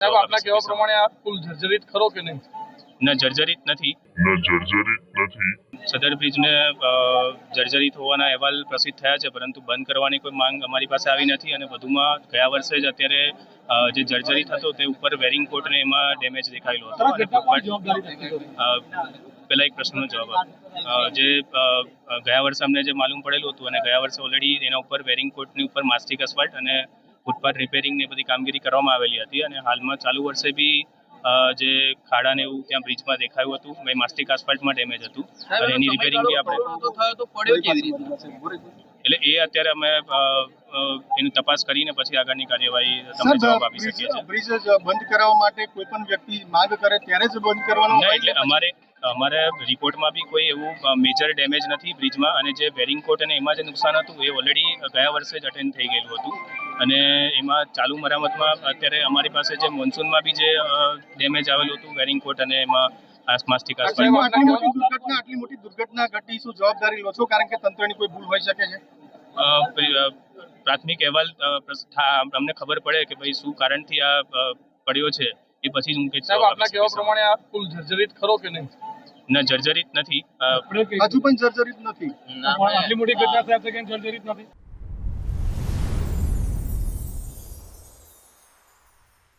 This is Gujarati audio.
સાહેબ આપના કહેવા પ્રમાણે આ પુલ જર્જરિત ખરો કે નહીં? ન જર્જરિત નથી. સદર બ્રિજને જર્જરિત હોવાના અહેવાલ પ્રસિદ્ધ થયા છે, પરંતુ બંધ કરવાની કોઈ માંગ અમારી પાસે આવી નથી. અને વધુમાં ગયા વર્ષે જ અત્યારે જે જર્જરિત હતો તે ઉપર વેરિંગ કોટને એમાં ડેમેજ દેખાયેલો હતો. પહેલા એક પ્રશ્નનો જવાબ આપો. જે ગયા વર્ષે અમને જે માલુમ પડેલું હતું, અને ગયા વર્ષે ઓલરેડી એના ઉપર વેરિંગ કોટની ઉપર માસ્ટિક અસ્ફાલ્ટ અને ફૂટપાથ રિપેરિંગની બધી કામગીરી કરવામાં આવેલી હતી. અને હાલમાં ચાલુ વર્ષે બી જે ખાડા ને એવું ત્યાં બ્રિજમાં દેખાયું હતું, માસ્ટિક આસ્ફાલ્ટમાં ડેમેજ હતું, અને એની રિપેરિંગ બી આપણે એટલે એ અત્યારે અમે એની તપાસ કરીને પછી આગળની કાર્યવાહી તમને જવાબ આપી શકીએ છીએ. બ્રિજ બંધ કરાવવા માટે કોઈ પણ વ્યક્તિ માંગ કરે ત્યારે જ બંધ કરવાનો? એટલે અમારે રિપોર્ટમાં બી કોઈ એવું મેજર ડેમેજ નથી બ્રિજમાં. અને જે વેરિંગ કોટ અને એમાં જે નુકસાન હતું એ ઓલરેડી ગયા વર્ષે જ અટેન્ડ થઈ ગયેલું હતું. અને એમાં ચાલુ મરામતમાં અત્યારે અમારી પાસે જે મોન્સૂનમાં બી જે ડેમેજ આવેલું હતું વેરિંગ કોટ અને એમાં માસ્ટિક આટલી મોટી દુર્ઘટના ઘટી, શું જવાબદારી લો છો? કારણ કે તંત્રની કોઈ ભૂલ હોઈ શકે છે. પ્રાથમિક અહેવાલ અમને ખબર પડે કે ભાઈ શું કારણથી આ પડ્યો છે, એ પછી હું કહીશ. સાહેબ આપના કહેવા પ્રમાણે આ પુલ જર્જરિત ખરો કે નહીં? ન જર્જરિત નથી. હજુ પણ જર્જરિત નથી. આટલી મોટી ઘટના થાય છે કે જર્જરિત નથી.